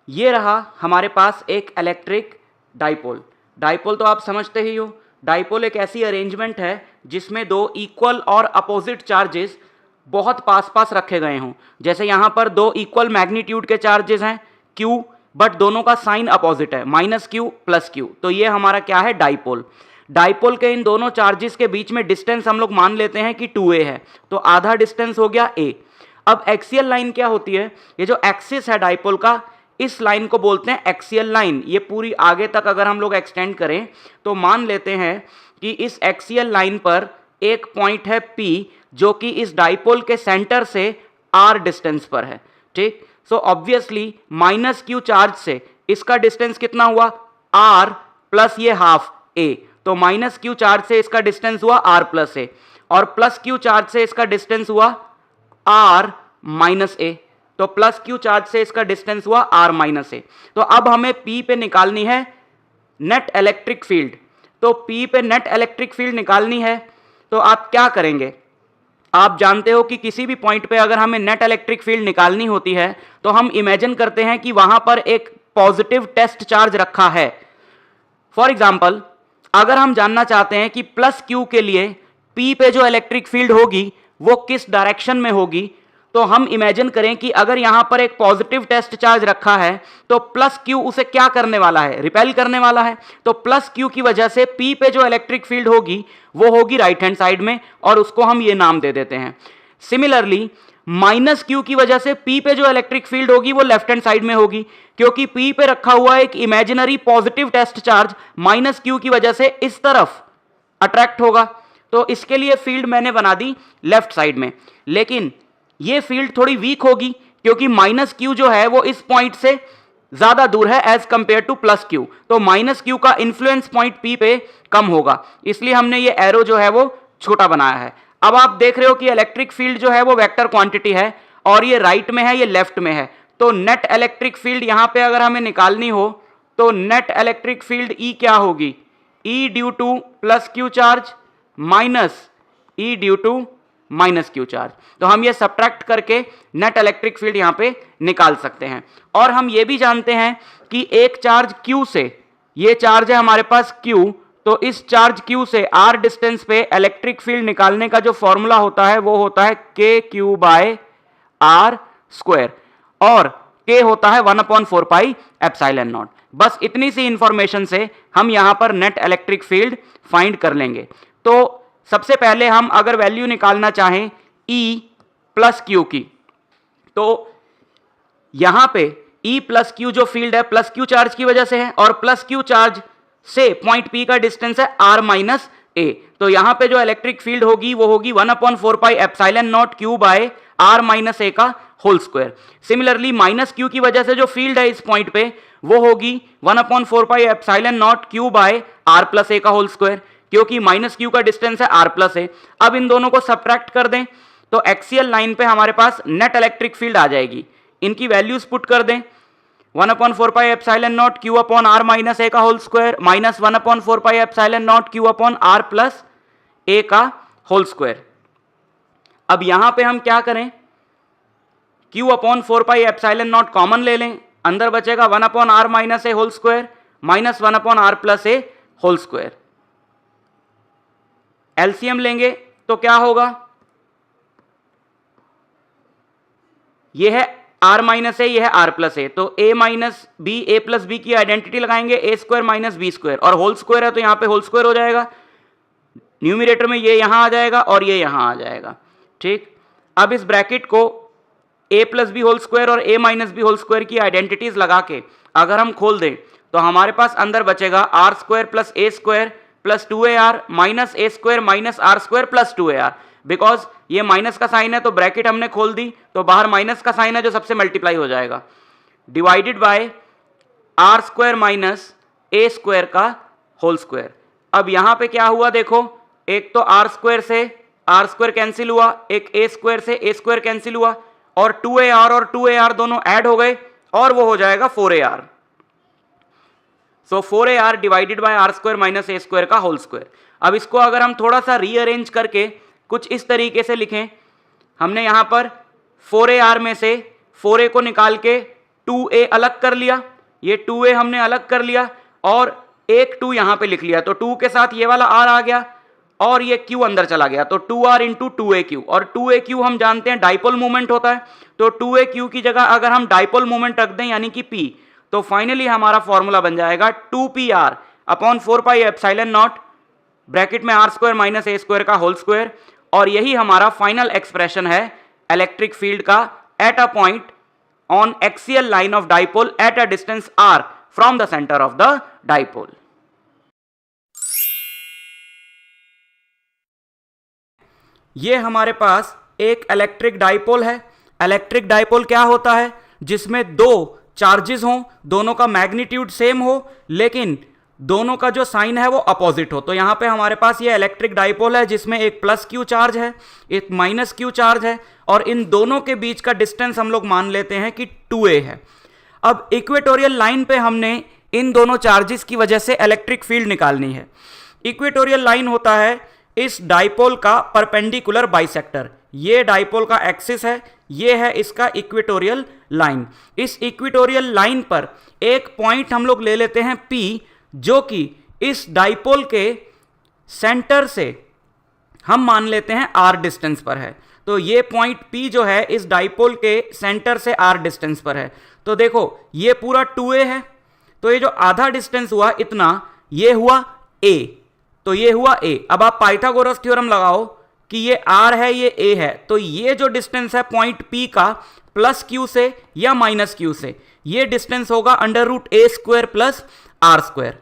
ये रहा हमारे पास एक इलेक्ट्रिक डाइपोल। डाइपोल तो आप समझते ही हो, डाइपोल एक ऐसी अरेंजमेंट है जिसमें दो इक्वल और अपोजिट चार्जेस बहुत पास पास रखे गए हों। जैसे यहाँ पर दो इक्वल मैग्नीट्यूड के चार्जेस हैं Q, बट दोनों का साइन अपोजिट है, -Q + Q, तो ये हमारा क्या है, डाइपोल। डाइपोल के इन दोनों चार्जेस के बीच में डिस्टेंस हम लोग मान लेते हैं कि 2a है, तो आधा डिस्टेंस हो गया a। अब एक्सियल लाइन क्या होती है, ये जो एक्सिस है डाइपोल का, इस लाइन को बोलते हैं एक्सियल लाइन। ये पूरी आगे तक अगर हम लोग एक्सटेंड करें तो मान लेते हैं कि इस एक्सियल लाइन पर एक पॉइंट है P, जो कि इस डाइपोल के सेंटर से r डिस्टेंस पर है। ठीक, सो ऑब्वियसली -Q चार्ज से इसका डिस्टेंस कितना हुआ, r प्लस ये हाफ a, तो -Q चार्ज से इसका डिस्टेंस हुआ r + a, और +Q चार्ज से इसका डिस्टेंस हुआ r - a, तो +Q चार्ज से इसका डिस्टेंस हुआ r - a। तो अब हमें P पे निकालनी है नेट इलेक्ट्रिक फील्ड। तो P पे नेट इलेक्ट्रिक फील्ड निकालनी है तो आप क्या करेंगे, आप जानते हो कि किसी भी पॉइंट पे अगर हमें नेट इलेक्ट्रिक फील्ड निकालनी होती है तो हम इमेजिन करते हैं कि वहां पर एक पॉजिटिव टेस्ट चार्ज रखा है। फॉर एग्जाम्पल, अगर हम जानना चाहते हैं कि +Q के लिए P पे जो इलेक्ट्रिक फील्ड होगी वो किस डायरेक्शन में होगी, तो हम इमेजिन करें कि अगर यहां पर एक पॉजिटिव टेस्ट चार्ज रखा है तो +Q उसे क्या करने वाला है, रिपेल करने वाला है। तो +Q की वजह से P पे जो इलेक्ट्रिक फील्ड होगी वो होगी राइट हैंड साइड में, और उसको हम ये नाम दे देते हैं। सिमिलरली -Q की वजह से P पे जो इलेक्ट्रिक फील्ड होगी वो लेफ्ट हैंड साइड में होगी, क्योंकि P पे रखा हुआ एक imaginary positive test charge -Q की वजह से इस तरफ अट्रैक्ट होगा। तो इसके लिए फील्ड मैंने बना दी लेफ्ट साइड में, लेकिन ये फील्ड थोड़ी वीक होगी क्योंकि -Q जो है वो इस पॉइंट से ज्यादा दूर है एज कंपेयर टू +Q, तो -Q का इन्फ्लुएंस पॉइंट P पे कम होगा, इसलिए हमने ये एरो जो है वो छोटा बनाया है। अब आप देख रहे हो कि इलेक्ट्रिक फील्ड जो है वो वेक्टर क्वांटिटी है, और ये राइट में है, ये लेफ्ट में है, तो नेट इलेक्ट्रिक फील्ड यहां पे अगर हमें निकालनी हो तो नेट इलेक्ट्रिक फील्ड E क्या होगी, E due to +Q charge minus E due to -Q charge. तो हम ये सब्ट्रैक्ट करके नेट इलेक्ट्रिक फील्ड यहां पे निकाल सकते हैं। और हम ये भी जानते हैं कि एक चार्ज Q से, ये चार्ज है हमारे पास Q, तो इस चार्ज Q से r डिस्टेंस पे इलेक्ट्रिक फील्ड निकालने का जो फॉर्मूला होता है वो होता है kq/r², और k होता है 1/4πε0। बस इतनी सी इंफॉर्मेशन से हम यहां पर नेट इलेक्ट्रिक फील्ड फाइंड कर लेंगे। तो सबसे पहले हम अगर वैल्यू निकालना चाहें E + Q की, तो यहां पे E + Q जो फील्ड है +Q चार्ज की वजह से है, और +Q चार्ज से पॉइंट P का डिस्टेंस है r - a, तो यहां पे जो इलेक्ट्रिक फील्ड होगी वो होगी 1/4πε0 Q/r - a का होल स्क्वायर। सिमिलरली -Q की वजह से जो फील्ड है इस पॉइंट पे वो होगी 1/4πε0 Q/r + a का होल स्क्वायर, क्योंकि -Q का डिस्टेंस है r + a। अब इन दोनों को सब्ट्रैक्ट कर दें तो एक्सियल लाइन पे हमारे पास नेट इलेक्ट्रिक फील्ड आ जाएगी। इनकी वैल्यूज पुट कर दें, 1/4πε0 Q/r - a का whole square minus 1/4πε0 Q/r + a का होल स्क्वायर। अब यहां पे हम क्या करें, Q/4πε0 कॉमन ले लें, अंदर बचेगा 1/r - a whole square minus 1/r + a whole square. LCM लेंगे तो क्या होगा, यह है r - a, यह है r + a, तो a - b, a + b की आइडेंटिटी लगाएंगे, a² - b², और होल स्क्वायर है तो यहां पे होल स्क्वायर हो जाएगा। न्यूमरेटर में ये यहां आ जाएगा और ये यहां आ जाएगा। ठीक, अब इस ब्रैकेट को a + b होल स्क्वायर और a - b होल स्क्वायर की आइडेंटिटीज लगा के अगर हम खोल दें तो हमारे पास अंदर बचेगा r² + a² + 2ar minus a² - r² + 2ar। Because ये माइनस का साइन है तो ब्रैकेट हमने खोल दी, तो बाहर माइनस का साइन है जो सबसे मल्टीप्लाई हो जाएगा, डिवाइडेड बाय r² - a² का होल स्क्वायर। अब यहां पे क्या हुआ देखो, एक तो r² से r² कैंसिल हुआ, एक a² से a² कैंसिल हुआ, और 2ar और 2ar दोनों ऐड हो गए और वो हो जाएगा 4ar। So 4ar divided by r² - a² का होल स्क्वायर। अब इसको अगर हम थोड़ा सा रीअरेंज करके कुछ इस तरीके से लिखें, हमने यहां पर 4ar में से 4a को निकाल के 2a अलग कर लिया, ये 2a हमने अलग कर लिया और एक 2 यहां पे लिख लिया, तो 2 के साथ ये वाला r आ गया और ये q अंदर चला गया, तो 2r इंटू 2aq, और 2aq हम जानते हैं डाइपोल मोमेंट होता है, तो 2aq की जगह अगर हम डाइपोल मोमेंट रख दें यानी कि p, तो फाइनली हमारा फॉर्मूला बन जाएगा 2pr upon 4 pi epsilon not bracket में r square minus a square का होल स्क्वायर, और यही हमारा फाइनल एक्सप्रेशन है इलेक्ट्रिक फील्ड का at a point on axial line of dipole at a distance r from the centre of the dipole. ये हमारे पास एक इलेक्ट्रिक डाइपोल है। इलेक्ट्रिक डाइपोल क्या होता है? जिसमें दो चार्जेस हों, दोनों का मैग्नीट्यूड सेम हो लेकिन दोनों का जो साइन है वो अपोजिट हो। तो यहां पे हमारे पास ये इलेक्ट्रिक डाइपोल है जिसमें एक प्लस क्यू चार्ज है, एक माइनस क्यू चार्ज है, और इन दोनों के बीच का डिस्टेंस हम लोग मान लेते हैं कि 2a है। अब इक्वेटोरियल लाइन पे हमने इन दोनों चार्जेस की वजह से इलेक्ट्रिक फील्ड निकालनी है। इक्वेटोरियल लाइन होता है इस डाइपोल का परपेंडिकुलर बाइसेक्टर। ये डाइपोल का एक्सिस है, ये है इसका इक्वेटोरियल लाइन। इस इक्वेटोरियल लाइन पर एक पॉइंट हम लोग ले लेते हैं P, जो कि इस डाइपोल के सेंटर से हम मान लेते हैं r डिस्टेंस पर है। तो ये पॉइंट P जो है इस डाइपोल के सेंटर से r डिस्टेंस पर है। तो देखो ये पूरा 2a है, तो ये जो आधा डिस्टेंस हुआ इतना, ये हुआ a, तो ये हुआ a। अब आप पाइथागोरस थ्योरम लगाओ कि ये r है ये a है, तो ये जो डिस्टेंस है पॉइंट P का प्लस q से या माइनस q से, ये डिस्टेंस होगा under root a square plus r square.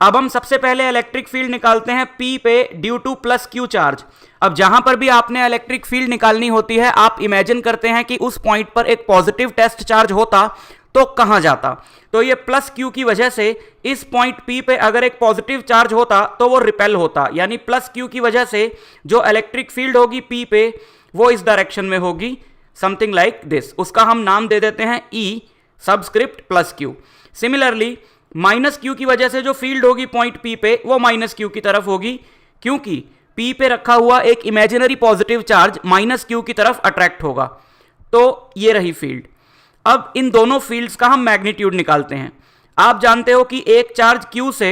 अब हम सबसे पहले इलेक्ट्रिक फील्ड निकालते हैं P पे due two plus Q charge. अब जहां पर भी आपने इलेक्ट्रिक फील्ड निकालनी होती है, आप इमेजिन करते हैं कि उस पॉइंट पर एक पॉजिटिव टेस्ट चार्ज होता तो कहां जाता। तो ये प्लस क्यू की वजह से इस पॉइंट P पे अगर एक पॉजिटिव चार्ज होता तो वो रिपेल होता, यानी प्लस क्यू की वजह से जो इलेक्ट्रिक फील्ड होगी P पे वो इस डायरेक्शन में होगी, समथिंग लाइक दिस। उसका हम नाम दे देते हैं E subscript plus Q. Similarly minus Q की वजह से जो फील्ड होगी पॉइंट P पे वो माइनस क्यू की तरफ होगी, क्योंकि P पे रखा हुआ एक imaginary positive charge minus Q की तरफ अट्रैक्ट होगा। तो ये रही फील्ड। अब इन दोनों फील्ड्स का हम मैग्नीट्यूड निकालते हैं। आप जानते हो कि एक चार्ज Q से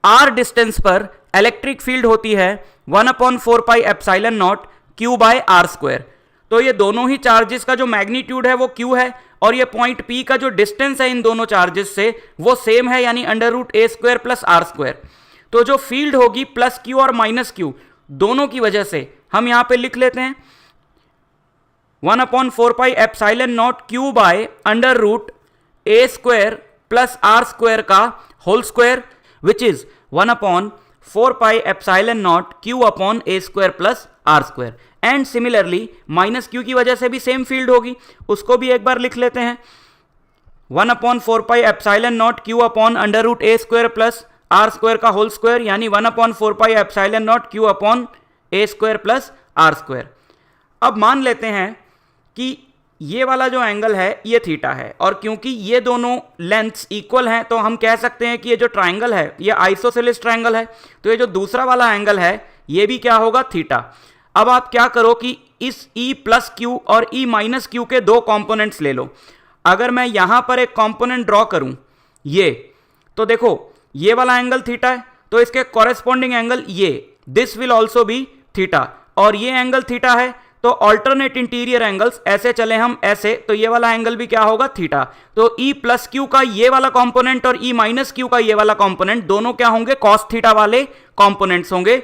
r डिस्टेंस पर इलेक्ट्रिक फील्ड होती है 1/4 pi epsilon naught Q by r square. तो ये दोनों ही चार्जेस का जो मैग्नीट्यूड है वो Q है, और ये पॉइंट P का जो डिस्टेंस है इन दोनों चार्जेस से वो सेम है, यानी under root a square plus r square. तो जो फील्ड होगी प्लस Q और माइनस Q दोनों की वजह से हम यहां पे लिख लेते हैं 1/4 pi epsilon naught Q by under root a square plus r square का whole square, which is 1/4 pi epsilon naught Q upon a square plus r square. And similarly minus Q की वजह से भी सेम फील्ड होगी, उसको भी एक बार लिख लेते हैं 1/4 pi epsilon naught Q upon under root a square plus r square का होल स्क्वायर, यानी 1/4 pi epsilon naught Q upon a square plus r square. अब मान लेते हैं कि ये वाला जो एंगल है ये थीटा है, और क्योंकि ये दोनों लेंथ्स इक्वल हैं तो हम कह सकते हैं कि ये जो ट्राइंगल है ये आइसोसेलेस ट्राइंगल है, तो ये जो दूसरा वाला एंगल है ये भी क्या होगा, थीटा। अब आप क्या करो कि इस E प्लस क्यू और E माइनस क्यू के दो कंपोनेंट्स ले लो। अगर मैं यहां पर एक कंपोनेंट ड्रॉ करूं ये, तो देखो ये वाला एंगल थीटा है, तो इसके कॉरेस्पॉन्डिंग एंगल ये this will also be theta, और ये एंगल थीटा है तो ऑल्टरनेट इंटीरियर एंगल्स ऐसे चले हम ऐसे, तो ये वाला एंगल भी क्या होगा, थीटा। तो E प्लस क्यू का ये वाला कंपोनेंट और E माइनस क्यू का ये वाला कंपोनेंट दोनों क्या होंगे, कॉस थीटा वाले कंपोनेंट्स होंगे।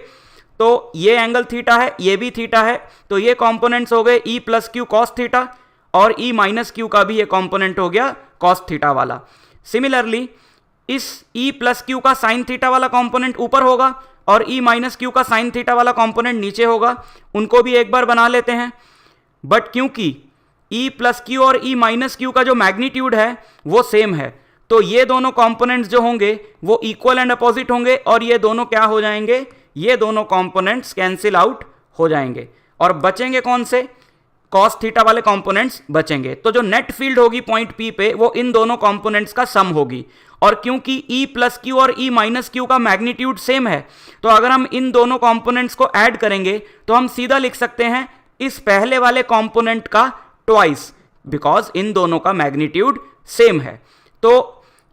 तो ये एंगल थीटा है, ये भी थीटा है, तो ये कंपोनेंट्स हो गए E plus Q cos theta, और E माइनस क्यू का भी ये कंपोनेंट हो गया कॉस थीटा वाला। सिमिलरली इस E प्लस क्यू का साइन थीटा वाला कंपोनेंट ऊपर होगा और E माइनस क्यू का साइन थीटा वाला कंपोनेंट नीचे होगा, उनको भी एक बार बना लेते हैं। बट क्योंकि E प्लस क्यू और E माइनस क्यू का जो मैग्नीट्यूड है वो सेम है, तो ये दोनों कंपोनेंट्स जो होंगे वो इक्वल एंड अपोजिट होंगे, और ये दोनों क्या हो जाएंगे, ये दोनों कंपोनेंट्स कैंसिल आउट हो जाएंगे, और बचेंगे कौन से, कॉस थीटा वाले कंपोनेंट्स बचेंगे। तो जो नेट फील्ड होगी पॉइंट P पे वो इन दोनों कंपोनेंट्स का सम होगी, और क्योंकि E प्लस क्यू और E माइनस क्यू का मैग्नीट्यूड सेम है, तो अगर हम इन दोनों कंपोनेंट्स को ऐड करेंगे तो हम सीधा लिख सकते हैं इस पहले वाले कंपोनेंट का ट्वाइस, बिकॉज इन दोनों का मैग्नीट्यूड सेम है। तो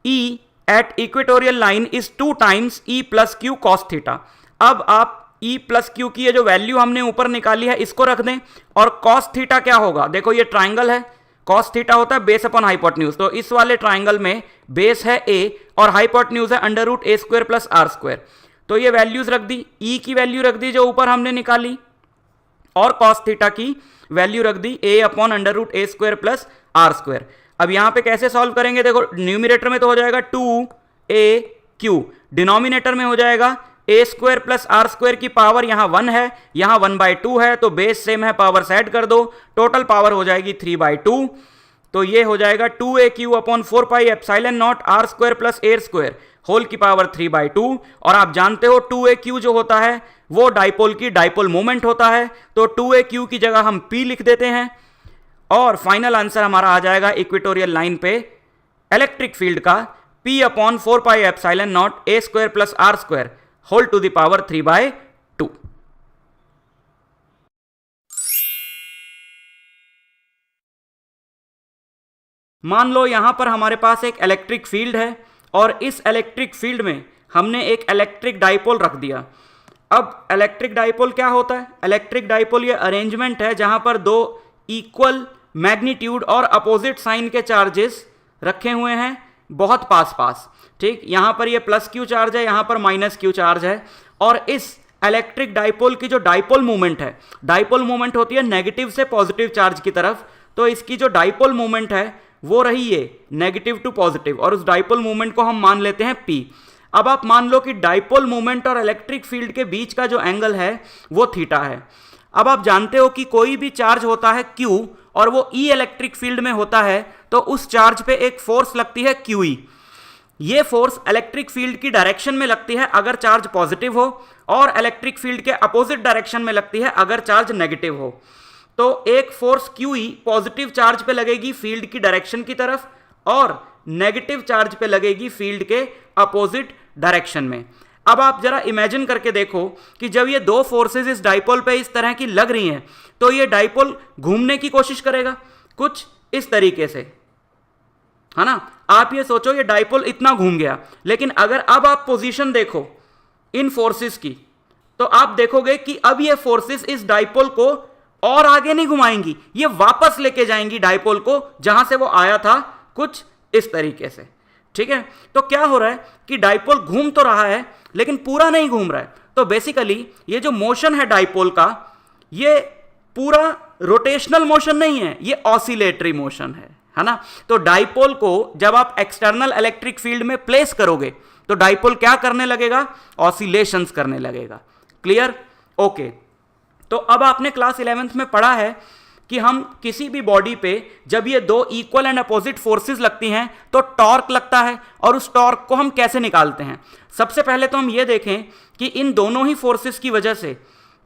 E at equatorial line is 2 times E plus Q cos theta. अब आप E प्लस क्यू की ये जो वैल्यू हमने ऊपर निकाली है इसको रख दें, और कॉस थीटा क्या होगा, देखो ये ट्राइंगल है, कॉस थीटा होता है बेस अपॉन हाइपोटेन्यूज, तो इस वाले ट्राइंगल में बेस है a और हाइपोटेन्यूज है under root A square plus R square. तो ये वैल्यूज रख दी, E की वैल्यू रख दी जो ऊपर हमने निकाली, और कॉस थीटा की वैल्यू रख दी a upon under root A square plus R square. अब यहां पे कैसे सॉल्व करेंगे, देखो न्यूमिनेटर में तो हो जाएगा 2AQ, डिनोमिनेटर में हो जाएगा ए स्क्वायर प्लस आर स्क्वायर की पावर यहां 1 है, यहां 1/2 है, तो बेस सेम है, पावर ऐड कर दो, टोटल पावर हो जाएगी 3/2। तो ये हो जाएगा 2AQ upon 4 pi epsilon naught R square plus A square whole की पावर 3/2। और आप जानते हो 2AQ जो होता है वो डाइपोल की डाइपोल मोमेंट होता है, तो 2AQ की जगह हम P लिख देते हैं, और फाइनल आंसर हमारा आ जाएगा इक्वेटोरियल लाइन पे इलेक्ट्रिक फील्ड का P upon 4 pi epsilon naught A square plus R square whole to the power 3/2। मान लो यहां पर हमारे पास एक इलेक्ट्रिक फील्ड है, और इस इलेक्ट्रिक फील्ड में हमने एक इलेक्ट्रिक डाइपोल रख दिया। अब इलेक्ट्रिक डाइपोल क्या होता है, इलेक्ट्रिक डाइपोल ये अरेंजमेंट है जहां पर दो इक्वल मैग्नीट्यूड और अपोजिट साइन के चार्जेस रखे हुए हैं बहुत पास पास, ठीक। यहां पर ये प्लस क्यू चार्ज है, यहां पर माइनस क्यू चार्ज है, और इस इलेक्ट्रिक डाइपोल की जो डाइपोल मूवमेंट है, डाइपोल मूवमेंट होती है नेगेटिव से पॉजिटिव चार्ज की तरफ, तो इसकी जो डाइपोल मूवमेंट है वो रही ये नेगेटिव टू पॉजिटिव, और उस डाइपोल मूवमेंट को हम मान लेते हैं P। अब आप मान लो कि डाइपोल मूवमेंट और इलेक्ट्रिक फील्ड के बीच का जो एंगल है वो थीटा है। अब आप जानते हो कि कोई भी चार्ज होता है Q और वो E इलेक्ट्रिक फील्ड में होता है, तो उस चार्ज पे एक फोर्स लगती है QE। ये फोर्स इलेक्ट्रिक फील्ड की डायरेक्शन में लगती है अगर चार्ज पॉजिटिव हो, और इलेक्ट्रिक फील्ड के अपोजिट डायरेक्शन में लगती है अगर चार्ज नेगेटिव हो। तो एक फोर्स QE पॉजिटिव चार्ज पे लगेगी फील्ड की डायरेक्शन की तरफ, और नेगेटिव चार्ज पे लगेगी फील्ड के अपोजिट डायरेक्शन में। अब आप जरा इमेजिन करके देखो कि जब ये दो फोर्सेस इस डाइपोल पे इस तरह की लग रही हैं, तो ये डाइपोल घूमने की कोशिश करेगा कुछ इस तरीके से, है ना। आप ये सोचो ये डाइपोल इतना घूम गया, लेकिन अगर अब आप पोजीशन देखो इन फोर्सेस की, तो आप देखोगे कि अब ये फोर्सेस इस डाइपोल को और आगे नहीं घुमाएंगी, ये वापस लेके जाएंगी डाइपोल को जहां से वो आया था, कुछ इस तरीके से, ठीक है। तो क्या हो रहा है कि डाइपोल घूम तो रहा है लेकिन पूरा नहीं घूम रहा है। तो बेसिकली ये जो मोशन है डाइपोल का, ये पूरा रोटेशनल मोशन नहीं है, ये ऑसिलेटरी मोशन है ना। तो डाइपोल को जब आप एक्सटर्नल इलेक्ट्रिक फील्ड में प्लेस करोगे तो डाइपोल क्या करने लगेगा, ऑसिलेशंस करने लगेगा। Clear, okay. तो अब आपने क्लास 11th में पढ़ा है कि हम किसी भी बॉडी पे जब ये दो इक्वल एंड अपोजिट फोर्सेस लगती हैं तो टॉर्क लगता है, और उस टॉर्क को हम कैसे निकालते हैं। सबसे पहले तो हम ये देखें कि इन दोनों ही फोर्सेस की वजह से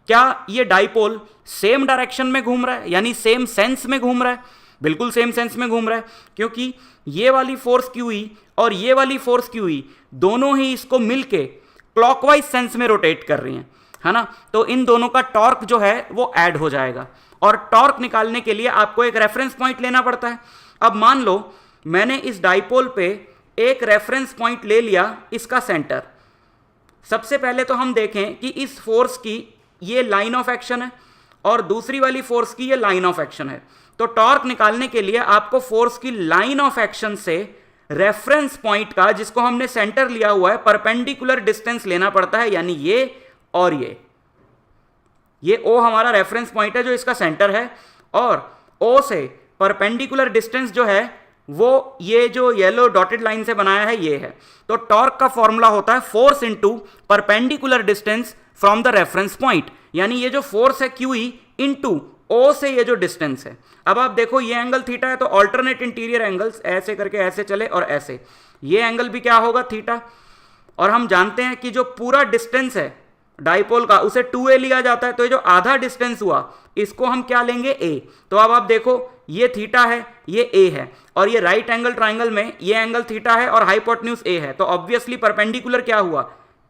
क्या ये डाइपोल सेम डायरेक्शन में घूम रहा है, यानी सेम सेंस में घूम रहा है। बिल्कुल सेम सेंस में घूम रहा है, क्योंकि ये वाली फोर्स QE और ये वाली फोर्स QE दोनों ही इसको मिलके क्लॉकवाइज सेंस में रोटेट कर रही हैं, है ना। तो इन दोनों का टॉर्क जो है वो ऐड हो जाएगा, और टॉर्क निकालने के लिए आपको एक रेफरेंस पॉइंट लेना पड़ता है। अब मान लो मैंने इस डाइपोल पे एक रेफरेंस पॉइंट ले लिया, इसका सेंटर। सबसे पहले तो हम देखें कि इस फोर्स की ये लाइन ऑफ एक्शन है और दूसरी वाली फोर्स की ये लाइन ऑफ एक्शन है। तो टॉर्क निकालने के लिए आपको फोर्स की लाइन ऑफ एक्शन से रेफरेंस पॉइंट का, जिसको हमने सेंटर लिया हुआ है, परपेंडिकुलर डिस्टेंस लेना पड़ता है, यानी ये और ये O हमारा रेफरेंस पॉइंट है जो इसका सेंटर है, और O से परपेंडिकुलर डिस्टेंस जो है वो ये जो येलो डॉटेड लाइन से बनाया है ये है। तो टॉर्क का फॉर्मूला होता है force into perpendicular distance from the reference point, यानी ये जो फोर्स है QE इनटू O से ये जो डिस्टेंस है। अब आप देखो ये एंगल थीटा है, तो ऑल्टरनेट इंटीरियर एंगल्स ऐसे करके ऐसे चले और ऐसे, ये एंगल भी क्या होगा, थीटा। और हम जानते हैं कि जो पूरा डिस्टेंस है डाइपोल का उसे 2a लिया जाता है, तो ये जो आधा डिस्टेंस हुआ इसको हम क्या लेंगे, a। तो अब आप देखो ये थीटा है, ये a है, और ये राइट एंगल ट्राइंगल में ये एंगल थीटा है और हाइपोटेन्यूज a है, तो ऑब्वियसली परपेंडिकुलर क्या हुआ,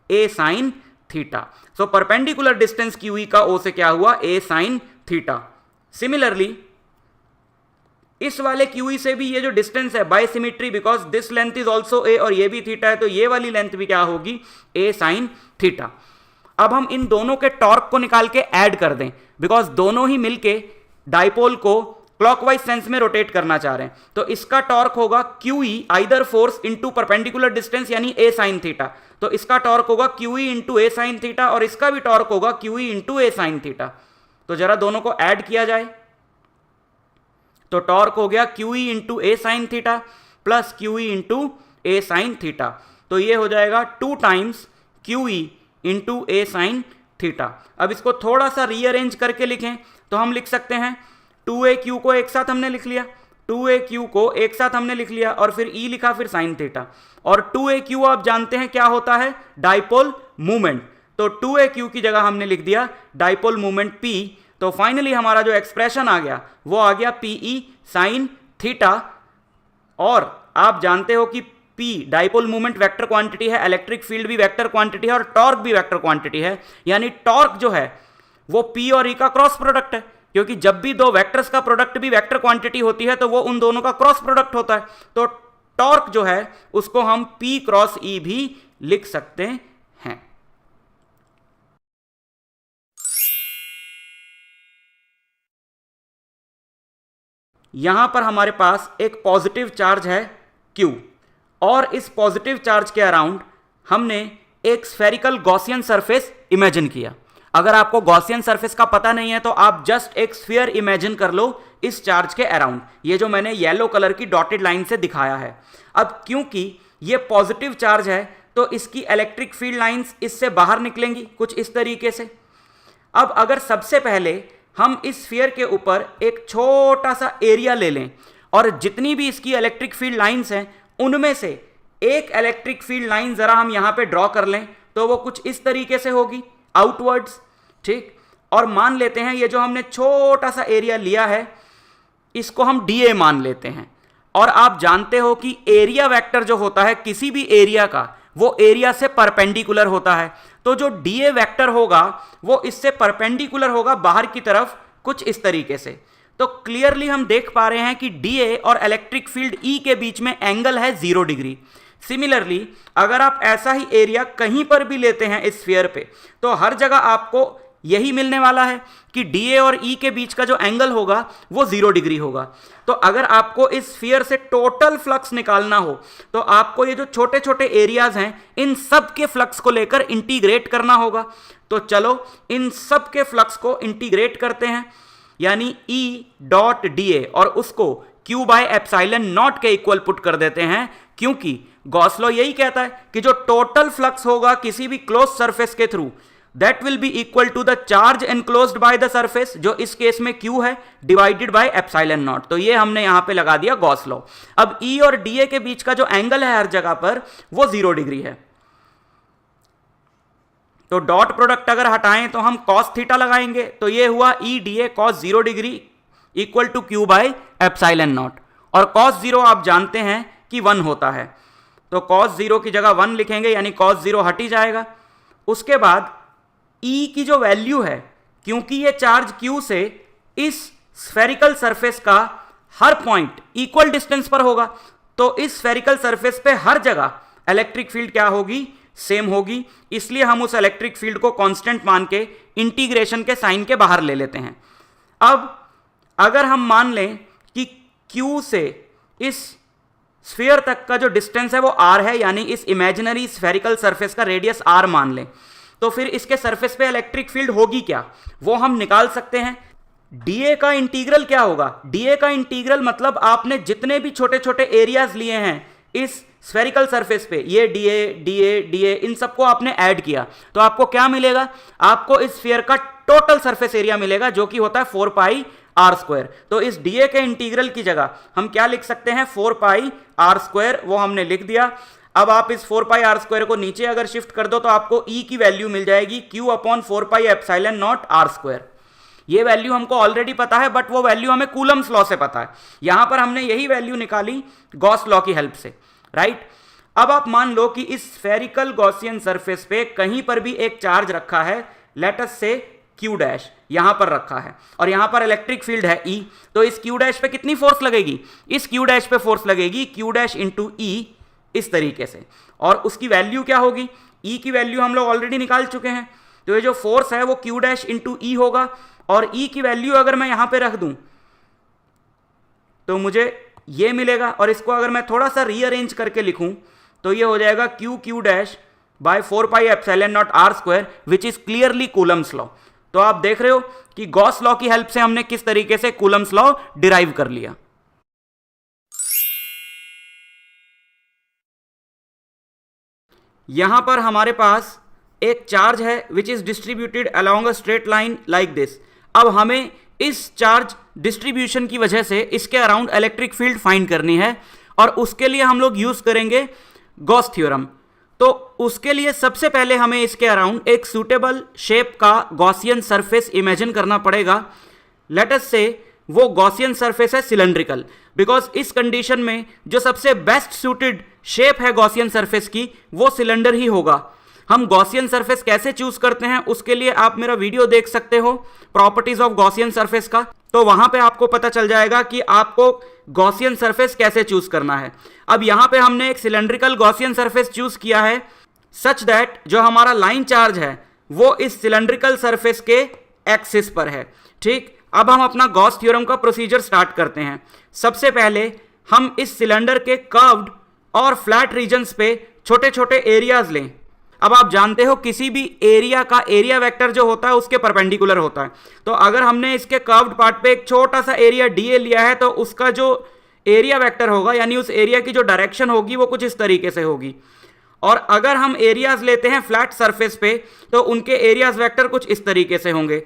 a sine theta. So perpendicular distance QE का O से क्या हुआ, a साइन थीटा। सिमिलरली, इस वाले QE से भी ये जो डिस्टेंस है by symmetry, because this length is also A और ये भी थीटा है, तो ये वाली लेंथ भी क्या होगी, ए साइन थीटा। अब हम इन दोनों के टॉर्क को निकाल के ऐड कर दें, बिकॉज दोनों ही मिलके डाइपोल को क्लॉकवाइज सेंस में रोटेट करना चाह रहे हैं। तो इसका टॉर्क होगा QE either force into perpendicular distance यानी ए साइन थीटा, तो इसका टॉर्क होगा QE into a sine theta और इसका भी टॉर्क होगा QE into a sine theta. तो जरा दोनों को ऐड किया जाए, तो टॉर्क हो गया QE into a sine theta plus QE into a sine theta, तो ये हो जाएगा 2 times QE into a sine theta. अब इसको थोड़ा सा रीअरेंज करके लिखें तो हम लिख सकते हैं 2AQ को एक साथ हमने लिख लिया, 2AQ को एक साथ हमने लिख लिया और फिर E लिखा, फिर साइन थीटा। और 2AQ आप जानते हैं क्या होता है, डाइपोल मूवमेंट, तो 2AQ की जगह हमने लिख दिया डाइपोल मूवमेंट P। तो फाइनली हमारा जो एक्सप्रेशन आ गया वो आ गया PE साइन थीटा। और आप जानते हो कि P dipole movement vector quantity है, इलेक्ट्रिक फील्ड भी वेक्टर क्वांटिटी है और टॉर्क भी वेक्टर क्वांटिटी है, यानी टॉर्क जो है वो P और E का क्रॉस प्रोडक्ट है, क्योंकि जब भी दो वेक्टर्स का प्रोडक्ट भी वेक्टर क्वांटिटी होती है तो वो उन दोनों का क्रॉस प्रोडक्ट होता है। तो टॉर्क जो है उसको हम P क्रॉस E भी लिख सकते हैं। यहां पर हमारे पास एक पॉजिटिव चार्ज है Q, और इस पॉजिटिव चार्ज के अराउंड हमने एक स्फेरिकल गॉसियन सरफेस इमेजिन किया। अगर आपको गॉसियन सरफेस का पता नहीं है तो आप जस्ट एक स्फीयर इमेजिन कर लो इस चार्ज के अराउंड, ये जो मैंने येलो कलर की डॉटेड लाइन से दिखाया है। अब क्योंकि ये पॉजिटिव चार्ज है तो इसकी इलेक्ट्रिक फील्ड लाइंस इससे बाहर निकलेंगी कुछ इस तरीके से। अब अगर सबसे पहले हम इस स्फीयर के ऊपर एक छोटा सा एरिया ले लें और जितनी भी इसकी इलेक्ट्रिक फील्ड लाइंस हैं उनमें से एक इलेक्ट्रिक फील्ड लाइन जरा हम यहां पे ड्रॉ कर लें, तो वो कुछ इस तरीके से होगी आउटवर्ड्स, ठीक। और मान लेते हैं ये जो हमने छोटा सा एरिया लिया है इसको हम DA मान लेते हैं। और आप जानते हो कि एरिया वेक्टर जो होता है किसी भी एरिया का वो एरिया से परपेंडिकुलर होता है, तो जो DA वेक्टर होगा वो इससे परपेंडिकुलर होगा बाहर की तरफ कुछ इस तरीके से। तो क्लियरली हम देख पा रहे हैं कि DA और इलेक्ट्रिक फील्ड E के बीच में एंगल है 0 डिग्री। सिमिलरली अगर आप ऐसा ही एरिया कहीं पर भी लेते हैं इस स्फीयर पे तो हर जगह आपको यही मिलने वाला है कि DA और E के बीच का जो एंगल होगा वो 0 डिग्री होगा। तो अगर आपको इस स्फीयर से टोटल फ्लक्स निकालना हो तो आपको ये जो छोटे छोटे एरियाज हैं इन सब के फ्लक्स को लेकर इंटीग्रेट करना होगा। तो चलो इन सब के फ्लक्स को इंटीग्रेट करते हैं, यानी E डॉट DA और उसको Q बाय एप्सिलॉन नॉट के इक्वल पुट कर देते हैं, क्योंकि गॉस लॉ यही कहता है कि जो टोटल फ्लक्स होगा किसी भी क्लोज सरफेस के through that will be equal to the charge enclosed by the surface, जो इस केस में Q है, डिवाइडेड बाय एप्सिलॉन नॉट। तो ये हमने यहां पे लगा दिया गॉस लॉ। अब E और DA के बीच का जो एंगल है हर जगह पर वो 0 डिग्री है, तो डॉट प्रोडक्ट अगर हटाएं तो हम cos थीटा लगाएंगे, तो ये हुआ E DA cos 0 degree equal to Q by epsilon naught. और cos 0 आप जानते हैं कि 1 होता है, तो cos 0 की जगह 1 लिखेंगे, यानी cos 0 हट ही जाएगा। उसके बाद E की जो वैल्यू है, क्योंकि ये चार्ज Q से इस स्फेरिकल सरफेस का हर पॉइंट इक्वल डिस्टेंस पर होगा, तो इस स्फेरिकल सरफेस पे हर जगह इलेक्ट्रिक फील्ड क्या होगी, सेम होगी। इसलिए हम उस इलेक्ट्रिक फील्ड को कांस्टेंट मान के इंटीग्रेशन के साइन के बाहर ले लेते हैं। अब अगर हम मान लें कि Q से इस स्फीयर तक का जो डिस्टेंस है वो r है, यानी इस इमेजिनरी स्फेरिकल सरफेस का रेडियस r मान लें, तो फिर इसके सरफेस पे इलेक्ट्रिक फील्ड होगी क्या, वो हम निकाल सकते हैं। DA का इंटीग्रल क्या होगा, DA का इंटीग्रल मतलब आपने जितने भी छोटे छोटे एरियाज लिए हैं इस स्फेरिकल सरफेस पे, ये DA इन सबको आपने ऐड किया, तो आपको क्या मिलेगा, आपको इस स्फीयर का टोटल सरफेस एरिया मिलेगा, जो कि होता है 4 पाई r स्क्वायर। तो इस DA के इंटीग्रल की जगह हम क्या लिख सकते हैं, 4 पाई r स्क्वायर, वो हमने लिख दिया। अब आप इस 4 पाई r स्क्वायर को नीचे अगर शिफ्ट कर दो तो आपको E की वैल्यू मिल जाएगी Q upon 4 pi epsilon not r square. ये वैल्यू हमको ऑलरेडी पता है, बट वो वैल्यू हमें कूलम्स लॉ से पता है। यहां पर हमने यही वैल्यू निकाली गॉस लॉ की हेल्प से, राइट। अब आप मान लो कि इस स्फेरिकल गॉसियन सरफेस पे कहीं पर भी एक चार्ज रखा है, लेट अस से Q डैश यहां पर रखा है और यहां पर इलेक्ट्रिक फील्ड है E, तो इस Q डैश पे कितनी फोर्स लगेगी? इस Q डैश पे फोर्स लगेगी Q डैश इंटू E इस तरीके से, और उसकी वैल्यू क्या होगी? E की वैल्यू हम लोग ऑलरेडी निकाल चुके हैं, तो ये जो फोर्स है वो Q डैश इंटू E होगा, और E की वैल्यू अगर मैं यहां पे रख दूं तो मुझे ये मिलेगा, और इसको अगर मैं थोड़ा सा रीअरेंज करके लिखूं तो ये हो जाएगा Q dash by 4 pi epsilon not R square, which is clearly Coulomb's law. तो आप देख रहे हो कि गॉस लॉ की हेल्प से हमने किस तरीके से कूलम्स लॉ डिराइव कर लिया। यहां पर हमारे पास एक चार्ज है which is distributed along a straight line like this. अब हमें इस चार्ज डिस्ट्रीब्यूशन की वजह से इसके अराउंड इलेक्ट्रिक फील्ड फाइंड करनी है, और उसके लिए हम लोग यूज करेंगे गॉस थ्योरम। तो उसके लिए सबसे पहले हमें इसके अराउंड एक सूटेबल शेप का गॉसियन सरफेस इमेजिन करना पड़ेगा। लेट अस से वो गॉसियन सरफेस है सिलेंड्रिकल, बिकॉज इस कंडीशन में जो सबसे बेस्ट सूटेड शेप है गॉसियन सरफेस की वो सिलेंडर ही होगा। हम गॉसियन सरफेस कैसे चूज करते हैं उसके लिए आप मेरा वीडियो देख सकते हो प्रॉपर्टीज ऑफ गॉसियन सरफेस का, तो वहां पे आपको पता चल जाएगा कि आपको गॉसियन सरफेस कैसे चूज करना है। अब यहां पे हमने एक सिलेंड्रिकल गॉसियन सरफेस चूज किया है सच दैट जो हमारा लाइन चार्ज है वो इस सिलेंड्रिकल सरफेस के एक्सिस पर है। ठीक, अब हम अपना गॉस थ्योरम का प्रोसीजर स्टार्ट करते हैं। सबसे पहले हम इस सिलेंडर के कर्व्ड और फ्लैट रीजन्स पे छोटे छोटे एरियाज लें। अब आप जानते हो किसी भी एरिया का एरिया वेक्टर जो होता है उसके परपेंडिकुलर होता है, तो अगर हमने इसके कर्व्ड पार्ट पे एक छोटा सा एरिया डीए लिया है तो उसका जो एरिया वेक्टर होगा यानी उस एरिया की जो डायरेक्शन होगी वो कुछ इस तरीके से होगी। और अगर हम एरियाज लेते हैं फ्लैट सरफेस पे तो उनके एरियाज वेक्टर कुछ इस तरीके से होंगे।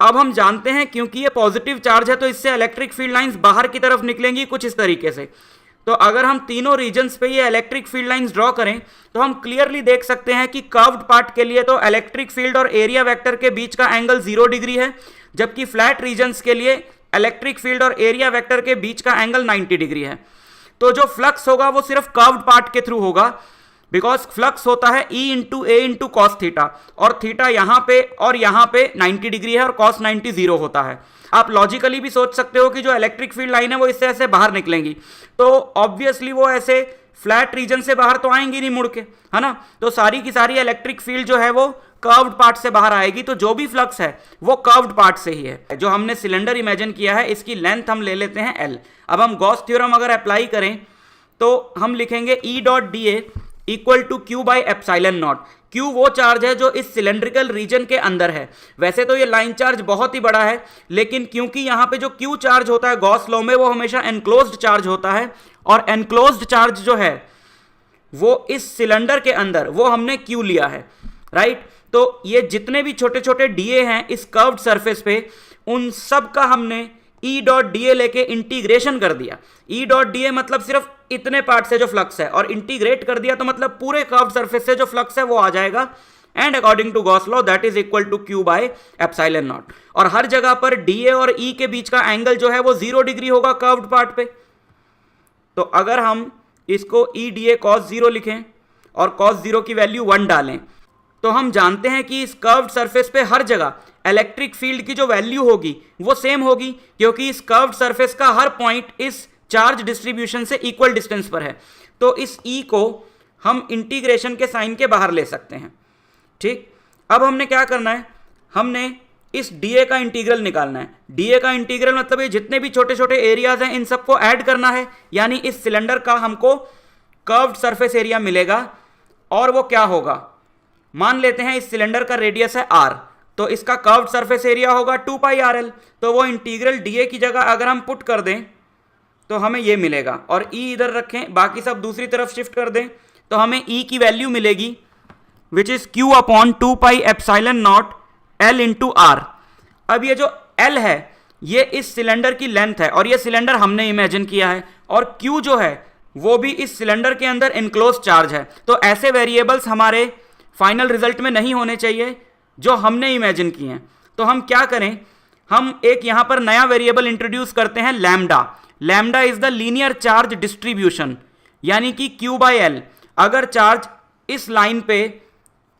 अब हम जानते हैं क्योंकि ये पॉजिटिव चार्ज है तो इससे इलेक्ट्रिक फील्ड लाइंस बाहर की तरफ निकलेंगी कुछ इस तरीके से। तो अगर हम तीनों रीजन्स पे ये इलेक्ट्रिक फील्ड लाइंस ड्रॉ करें तो हम क्लियरली देख सकते हैं कि कर्व्ड पार्ट के लिए तो इलेक्ट्रिक फील्ड और एरिया वेक्टर के बीच का एंगल 0 डिग्री है, जबकि फ्लैट रीजन्स के लिए इलेक्ट्रिक फील्ड और एरिया वेक्टर के बीच का एंगल 90 डिग्री है। तो जो फ्लक्स होगा वो सिर्फ कर्व्ड पार्ट के थ्रू होगा, बिकॉज फ्लक्स होता है E इंटू ए इंटू कॉस थीटा, और थीटा यहां पे और यहां पे 90 डिग्री है और कॉस 90 0 होता है। आप लॉजिकली भी सोच सकते हो कि जो इलेक्ट्रिक फील्ड लाइन है वो इससे ऐसे बाहर निकलेंगी, तो ऑब्वियसली वो ऐसे फ्लैट रीजन से बाहर तो आएंगी नहीं मुड़ के, है ना। तो सारी की सारी इलेक्ट्रिक फील्ड जो है वो कर्व्ड पार्ट से बाहर आएगी, तो जो भी फ्लक्स है वो कर्व्ड पार्ट से ही है। जो हमने सिलेंडर इमेजिन किया है इसकी लेंथ हम ले लेते हैं L। अब हम गॉस थ्योरम अगर अप्लाई करें तो हम लिखेंगे E dot D A equal to Q by epsilon naught. Q वो चार्ज है जो इस सिलेंड्रिकल रीजन के अंदर है। वैसे तो ये लाइन चार्ज बहुत ही बड़ा है, लेकिन क्योंकि यहाँ पे जो Q चार्ज होता है गॉस लॉ में वो हमेशा एनक्लोज्ड चार्ज होता है, और एनक्लोज्ड चार्ज जो है वो इस सिलेंडर के अंदर वो हमने Q लिया है, राइट। तो ये जितने भी छोटे छोटे डीए हैं इस कर्व्ड सरफेस पे उन सब का हमने E डॉट डी ए लेके इंटीग्रेशन कर दिया। E डॉट डी ए मतलब सिर्फ इतने पार्ट से जो फ्लक्स है, और इंटीग्रेट कर दिया तो मतलब पूरे कर्व सरफेस से जो फ्लक्स है वो आ जाएगा, and according to Gauss law that is equal to Q by epsilon naught. और हर जगह पर डीए और E के बीच का एंगल जो है वो 0 डिग्री होगा कर्व्ड पार्ट पे। तो अगर हम इसको E डी ए कॉस 0 लिखें और कॉस 0 की वैल्यू 1 डालें तो हम जानते हैं कि इस कर्व्ड सरफेस पे हर जगह इलेक्ट्रिक फील्ड की जो वैल्यू होगी वो सेम होगी, क्योंकि इस कर्व्ड सरफेस का हर पॉइंट इस चार्ज डिस्ट्रीब्यूशन से इक्वल डिस्टेंस पर है। तो इस E को हम इंटीग्रेशन के साइन के बाहर ले सकते हैं। ठीक, अब हमने क्या करना है, हमने इस डीए का इंटीग्रल निकालना है। डीए का इंटीग्रल मतलब ये जितने भी छोटे छोटे एरियाज हैं इन सबको ऐड करना है, यानी इस सिलेंडर का हमको कर्व्ड सरफेस एरिया मिलेगा। और वो क्या होगा, मान लेते हैं इस सिलेंडर का रेडियस है R, तो इसका कर्व्ड सरफेस एरिया होगा 2 पाई RL। तो वो इंटीग्रल डीए की जगह अगर हम पुट कर दें तो हमें ये मिलेगा, और E इधर रखें बाकी सब दूसरी तरफ शिफ्ट कर दें तो हमें E की वैल्यू मिलेगी which is Q upon 2 pi epsilon not L into R। अब ये जो L है ये इस सिलेंडर की लेंथ है, और ये सिलेंडर हमने इमेजिन किया है, और Q जो है वो भी इस सिलेंडर के अंदर इनक्लोज चार्ज है। तो ऐसे वेरिएबल्स हमारे फाइनल रिजल्ट में नहीं होने चाहिए जो हमने इमेजिन किए हैं। तो हम क्या करें, हम एक यहां पर नया वेरिएबल इंट्रोड्यूस करते हैं lambda. Lambda is the linear charge distribution, यानी कि Q बाई L। अगर चार्ज इस लाइन पे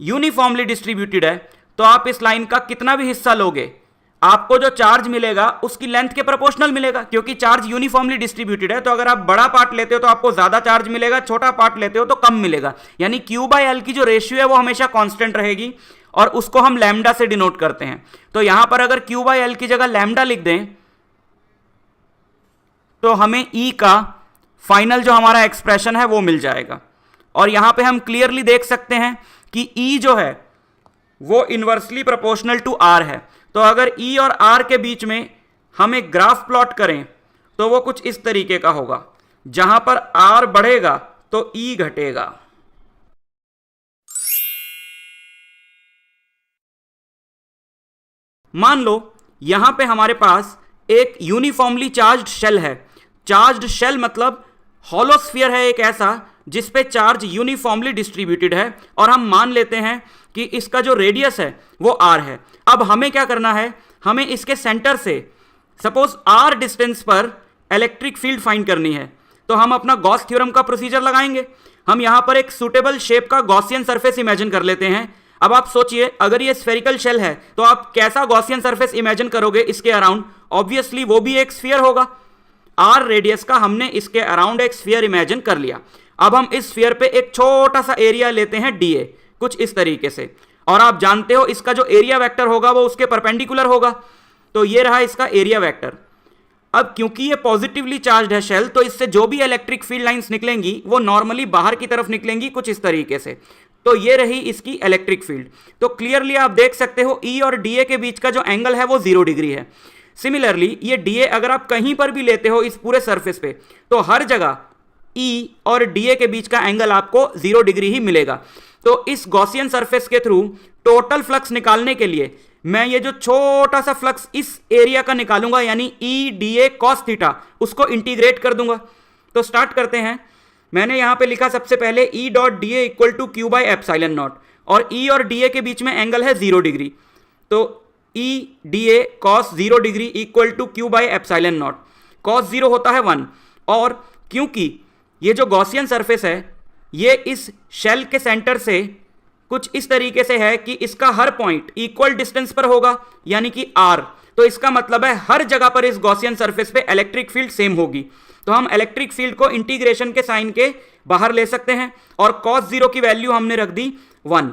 यूनिफॉर्मली डिस्ट्रीब्यूटेड है तो आप इस लाइन का कितना भी हिस्सा लोगे, आपको जो चार्ज मिलेगा उसकी लेंथ के प्रोपोर्शनल मिलेगा, क्योंकि चार्ज यूनिफॉर्मली डिस्ट्रीब्यूटेड है। तो अगर आप बड़ा पार्ट लेते हो तो आपको ज्यादा चार्ज मिलेगा, छोटा पार्ट लेते हो तो कम मिलेगा। यानी Q/L की जो रेशियो है वो हमेशा कांस्टेंट रहेगी और उसको हम लैम्डा से डिनोट करते हैं। तो यहां पर अगर Q/L की जगह लैम्डा लिख दें तो हमें E का फाइनल जो हमारा एक्सप्रेशन है वो मिल जाएगा। और यहां पे हम क्लियरली देख सकते हैं कि E जो है वो इनवर्सली प्रोपोर्शनल टू R है। तो अगर E और R के बीच में हम एक ग्राफ प्लॉट करें तो वो कुछ इस तरीके का होगा, जहां पर R बढ़ेगा तो E घटेगा। मान लो यहां पे हमारे पास एक यूनिफॉर्मली चार्ज्ड शेल है। चार्ज्ड शेल मतलब हॉलो स्फीयर है एक ऐसा जिसपे चार्ज यूनिफॉर्मली डिस्ट्रीब्यूटेड है, और हम मान लेते हैं कि इसका जो रेडियस है वो R है। अब हमें क्या करना है, हमें इसके सेंटर से सपोज R डिस्टेंस पर इलेक्ट्रिक फील्ड फाइंड करनी है। तो हम अपना गॉस थ्योरम का प्रोसीजर लगाएंगे। हम यहां पर एक सुटेबल शेप का गॉसियन सरफेस इमेजिन कर लेते हैं। अब आप सोचिए, अगर ये स्फेरिकल शेल है तो आप कैसा गॉसियन सरफेस इमेजिन करोगे इसके अराउंड? ऑब्वियसली वो भी एक स्फीयर होगा। R रेडियस का हमने इसके अराउंड एक स्फीयर इमेजिन कर लिया। अब हम इस स्फीयर पे एक छोटा सा एरिया लेते हैं dA, कुछ इस तरीके से, और आप जानते हो इसका जो एरिया वेक्टर होगा वो उसके परपेंडिकुलर होगा। तो ये रहा इसका एरिया वेक्टर। अब क्योंकि ये पॉजिटिवली चार्ज्ड है शेल, तो इससे जो भी इलेक्ट्रिक फील्ड लाइंस निकलेंगी वो नॉर्मली बाहर की तरफ निकलेंगी, कुछ इस तरीके से। तो ये रही इसकी इलेक्ट्रिक फील्ड। तो क्लियरली आप देख सकते हो E और dA के बीच का जो एंगल है वो 0 डिग्री है। सिमिलरली ये dA अगर आप कहीं पर भी लेते हो इस पूरे सरफेस पे, तो हर जगह E और dA के बीच का एंगल आपको 0 डिग्री ही मिलेगा। तो इस गॉसियन सरफेस के थ्रू टोटल फ्लक्स निकालने के लिए मैं ये जो छोटा सा फ्लक्स इस एरिया का निकालूंगा, यानी E dA cos थीटा, उसको इंटीग्रेट कर दूंगा। तो स्टार्ट करते हैं। मैंने यहां पे लिखा सबसे पहले E dot dA equal to Q/ε0, और E और dA के बीच में एंगल है 0 डिग्री। तो E dA cos 0 degree equal to Q/ε0। cos 0 होता है 1, और क्योंकि ये जो गॉसियन सरफेस है ये इस शेल के सेंटर से कुछ इस तरीके से है कि इसका हर पॉइंट इक्वल डिस्टेंस पर होगा, यानी कि R। तो इसका मतलब है हर जगह पर इस गॉसियन सरफेस पे इलेक्ट्रिक फील्ड सेम होगी। तो हम इलेक्ट्रिक फील्ड को इंटीग्रेशन के साइन के बाहर ले सकते हैं, और cos 0 की वैल्यू हमने रख दी 1।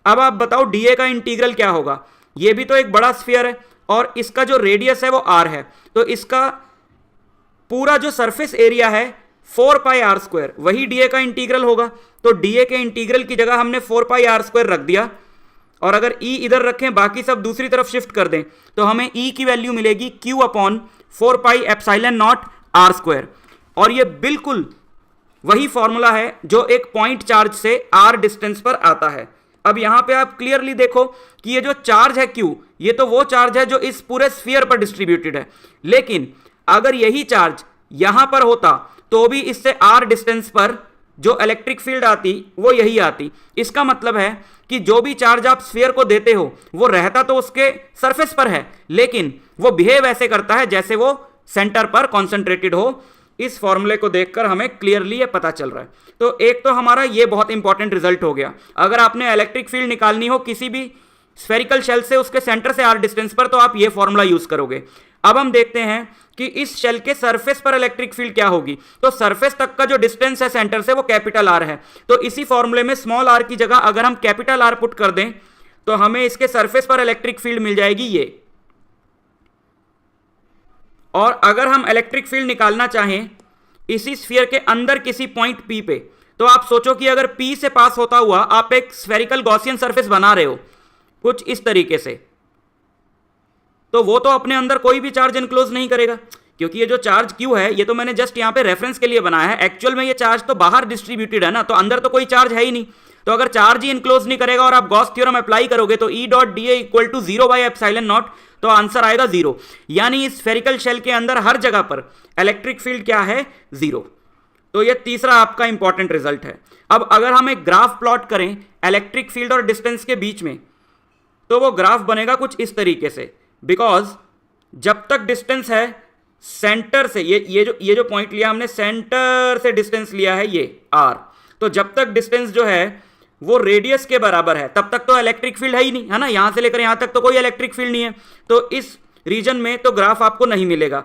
अब आप बताओ dA का इंटीग्रल क्या होगा? ये भी तो एक बड़ा स्फीयर है और इसका जो रेडियस है वो R है। तो इसका पूरा जो सरफेस एरिया है 4πr², वही dA का इंटीग्रल होगा। तो dA के इंटीग्रल की जगह हमने 4πr² रख दिया, और अगर E इधर रखें बाकी सब दूसरी तरफ शिफ्ट कर दें तो हमें E की वैल्यू मिलेगी Q/4πε0r²। और ये बिल्कुल वही फॉर्मूला है जो एक पॉइंट चार्ज से R डिस्टेंस पर आता है। अब यहां पे आप क्लियरली देखो कि ये जो चार्ज है Q, ये तो वो चार्ज है जो इस पूरे स्फीयर पर डिस्ट्रीब्यूटेड है, लेकिन अगर यही चार्ज यहां पर होता तो भी इससे R डिस्टेंस पर जो इलेक्ट्रिक फील्ड आती वो यही आती। इसका मतलब है कि जो भी चार्ज आप स्फीयर को देते हो वो रहता तो उसके सरफेस पर है, लेकिन वो बिहेव ऐसे करता है जैसे वो सेंटर पर कॉन्सेंट्रेटेड हो। इस फॉर्मूले को देखकर हमें क्लियरली ये पता चल रहा है। तो एक तो हमारा ये बहुत इंपॉर्टेंट रिजल्ट हो गया। अगर आपने इलेक्ट्रिक फील्ड निकालनी हो किसी भी स्फेरिकल शेल से उसके सेंटर से R डिस्टेंस पर, तो आप ये फॉर्मूला यूज करोगे। अब हम देखते हैं कि इस शेल के सरफेस पर इलेक्ट्रिक फील्ड क्या होगी। तो सरफेस तक का जो डिस्टेंस है सेंटर से वो कैपिटल R है। तो इसी फॉर्मूले में स्मॉल r की जगह अगर हम कैपिटल R पुट कर दें तो हमें इसके सरफेस पर इलेक्ट्रिक फील्ड मिल जाएगी ये। और अगर हम इलेक्ट्रिक फील्ड निकालना चाहें इसी स्फीयर के अंदर किसी पॉइंट P पे, तो आप सोचो कि अगर P से पास होता हुआ आप एक स्फेरिकल गॉसियन सरफेस बना रहे हो कुछ इस तरीके से, तो वो तो अपने अंदर कोई भी चार्ज इनक्लोज नहीं करेगा, क्योंकि ये जो चार्ज Q है ये तो मैंने जस्ट यहाँ पे रेफरेंस के लिए बनाया है। एक्चुअल में ये चार्ज तो बाहर डिस्ट्रीब्यूटेड है ना, तो अंदर तो कोई चार्ज है ही नहीं। तो अगर चार्ज ही इनक्लोज नहीं करेगा और आप गॉस थ्योरम अप्लाई करोगे तो E dot dA equal to 0/ε0, तो आंसर आएगा 0। यानी इस स्फेरिकल शेल के अंदर हर जगह पर इलेक्ट्रिक फील्ड क्या है? 0। तो ये तीसरा आपका इंपॉर्टेंट रिजल्ट है। अब अगर हम एक ग्राफ प्लॉट करें इलेक्ट्रिक फील्ड और डिस्टेंस के बीच में, तो वो ग्राफ बनेगा कुछ इस तरीके से। बिकॉज जब तक डिस्टेंस है सेंटर से, ये जो पॉइंट लिया हमने सेंटर से डिस्टेंस लिया है ये R, तो जब तक डिस्टेंस जो है वो रेडियस के बराबर है, तब तक तो इलेक्ट्रिक फील्ड है ही नहीं, है ना, यहां से लेकर यहां तक तो कोई इलेक्ट्रिक फील्ड नहीं है, तो इस रीजन में तो ग्राफ आपको नहीं मिलेगा।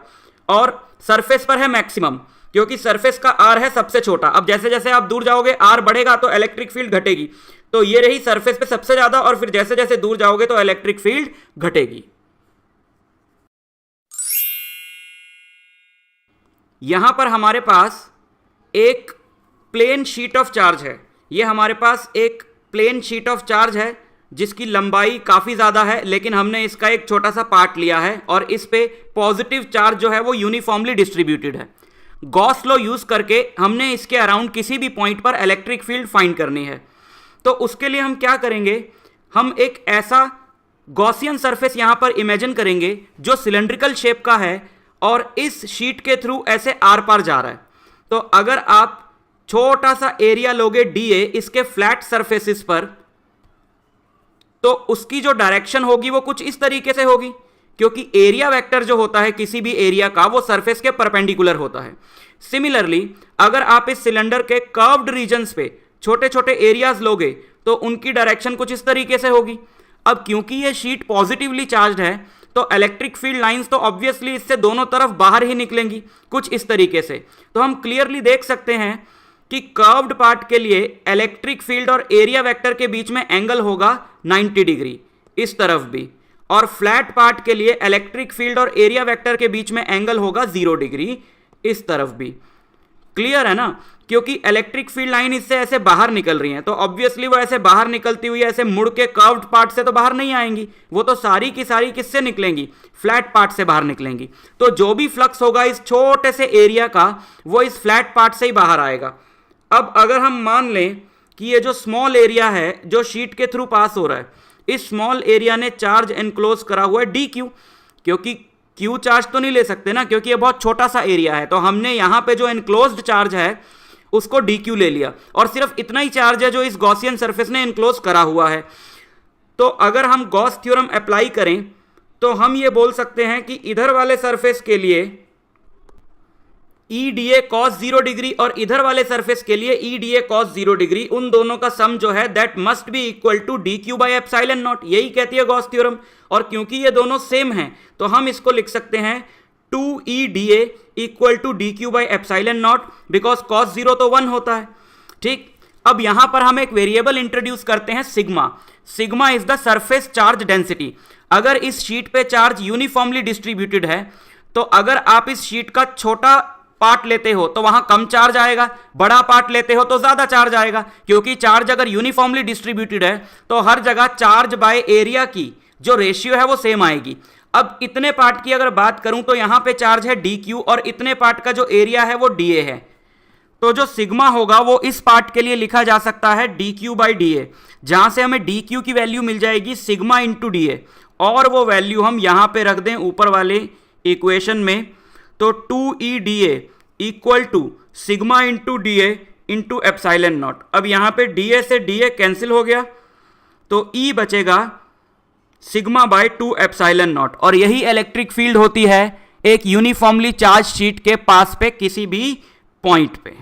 और सरफेस पर है मैक्सिमम, क्योंकि सरफेस का आर है सबसे छोटा। अब जैसे जैसे आप दूर जाओगे आर बढ़ेगा तो इलेक्ट्रिक फील्ड घटेगी, तो ये रही सरफेस पे सबसे ज्यादा, और फिर जैसे जैसे दूर जाओगे तो इलेक्ट्रिक फील्ड घटेगी। यहां पर हमारे पास एक प्लेन शीट ऑफ चार्ज है, ये हमारे पास एक प्लेन शीट ऑफ चार्ज है जिसकी लंबाई काफ़ी ज़्यादा है, लेकिन हमने इसका एक छोटा सा पार्ट लिया है और इस पे पॉजिटिव चार्ज जो है वो यूनिफॉर्मली डिस्ट्रीब्यूटेड है। गॉस लॉ यूज़ करके हमने इसके अराउंड किसी भी पॉइंट पर इलेक्ट्रिक फील्ड फाइंड करनी है। तो उसके लिए हम क्या करेंगे, हम एक ऐसा गॉसियन सरफेस यहाँ पर इमेजिन करेंगे जो सिलेंड्रिकल शेप का है और इस शीट के थ्रू ऐसे आर पार जा रहा है। तो अगर आप छोटा सा एरिया लोगे डीए इसके फ्लैट सरफेसिस पर, तो उसकी जो डायरेक्शन होगी वो कुछ इस तरीके से होगी, क्योंकि एरिया वेक्टर जो होता है किसी भी एरिया का वो सरफेस के परपेंडिकुलर होता है। सिमिलरली अगर आप इस सिलेंडर के कर्व्ड रीजन्स पे छोटे छोटे एरियाज लोगे तो उनकी डायरेक्शन कुछ इस तरीके से होगी। अब क्योंकि ये शीट पॉजिटिवली चार्ज्ड है तो इलेक्ट्रिक फील्ड लाइंस तो ऑब्वियसली इससे दोनों तरफ बाहर ही निकलेंगी कुछ इस तरीके से। तो हम क्लियरली देख सकते हैं कि कर्व्ड पार्ट के लिए इलेक्ट्रिक फील्ड और एरिया वेक्टर के बीच में एंगल होगा 90 डिग्री इस तरफ भी, और फ्लैट पार्ट के लिए इलेक्ट्रिक फील्ड और एरिया वेक्टर के बीच में एंगल होगा 0 डिग्री इस तरफ भी। क्लियर है ना, क्योंकि इलेक्ट्रिक फील्ड लाइन इससे ऐसे बाहर निकल रही है तो ऑब्वियसली वो ऐसे बाहर निकलती हुई ऐसे मुड़ के कर्व्ड पार्ट से तो बाहर नहीं आएंगी, वो तो सारी की सारी किससे निकलेंगी, फ्लैट पार्ट से बाहर निकलेंगी। तो जो भी फ्लक्स होगा इस छोटे से एरिया का वो इस फ्लैट पार्ट से ही बाहर आएगा। अब अगर हम मान लें कि ये जो स्मॉल एरिया है जो शीट के थ्रू पास हो रहा है, इस स्मॉल एरिया ने चार्ज एनक्लोज करा हुआ है डी क्यू, क्योंकि क्यू चार्ज तो नहीं ले सकते ना क्योंकि ये बहुत छोटा सा एरिया है, तो हमने यहां पे जो एनक्लोज्ड चार्ज है उसको डी क्यू ले लिया, और सिर्फ इतना ही चार्ज है जो इस गॉसियन सरफेस ने एनक्लोज करा हुआ है। तो अगर हम गॉस थ्योरम अप्लाई करें तो हम ये बोल सकते हैं कि इधर वाले सरफेस के लिए E D A cos 0 degree और इधर वाले सरफेस के लिए E D A cos 0 degree, उन दोनों का सम जो है that must be equal to D Q by epsilon naught, यही कहती है गॉस थ्योरम। और क्योंकि ये दोनों सेम हैं तो हम इसको लिख सकते हैं 2EDA equal to D Q by epsilon naught, because cos 0 तो 1 होता है। ठीक, अब यहां पर हम एक वेरिएबल इंट्रोड्यूस करते हैं sigma. Sigma is the surface charge density. अगर इस शीट पे चार्ज यूनिफॉर्मली डिस्ट्रीब्यूटेड है तो अगर आप इस शीट का छोटा पार्ट लेते हो तो वहां कम चार्ज आएगा, बड़ा पार्ट लेते हो तो ज्यादा चार्ज आएगा, क्योंकि चार्ज अगर यूनिफॉर्मली डिस्ट्रीब्यूटेड है तो हर जगह चार्ज बाय एरिया की जो रेशियो है वो सेम आएगी। अब इतने पार्ट की अगर बात करूं तो यहां पे चार्ज है डी क्यू और इतने पार्ट का जो एरिया है वो डी ए है, तो जो सिग्मा होगा वो इस पार्ट के लिए लिखा जा सकता है D Q by D A, जहां से हमें डी क्यू की वैल्यू मिल जाएगी सिग्मा इंटू डी ए, और वो वैल्यू हम यहां पे रख दें ऊपर वाले इक्वेशन में, तो 2EDA equal to sigma into D A into epsilon naught. अब यहां पे डी ए से डी ए कैंसिल हो गया तो E बचेगा सिग्मा बाय 2 एप्सिलॉन नॉट, और यही इलेक्ट्रिक फील्ड होती है एक यूनिफॉर्मली चार्ज शीट के पास पे किसी भी पॉइंट पे।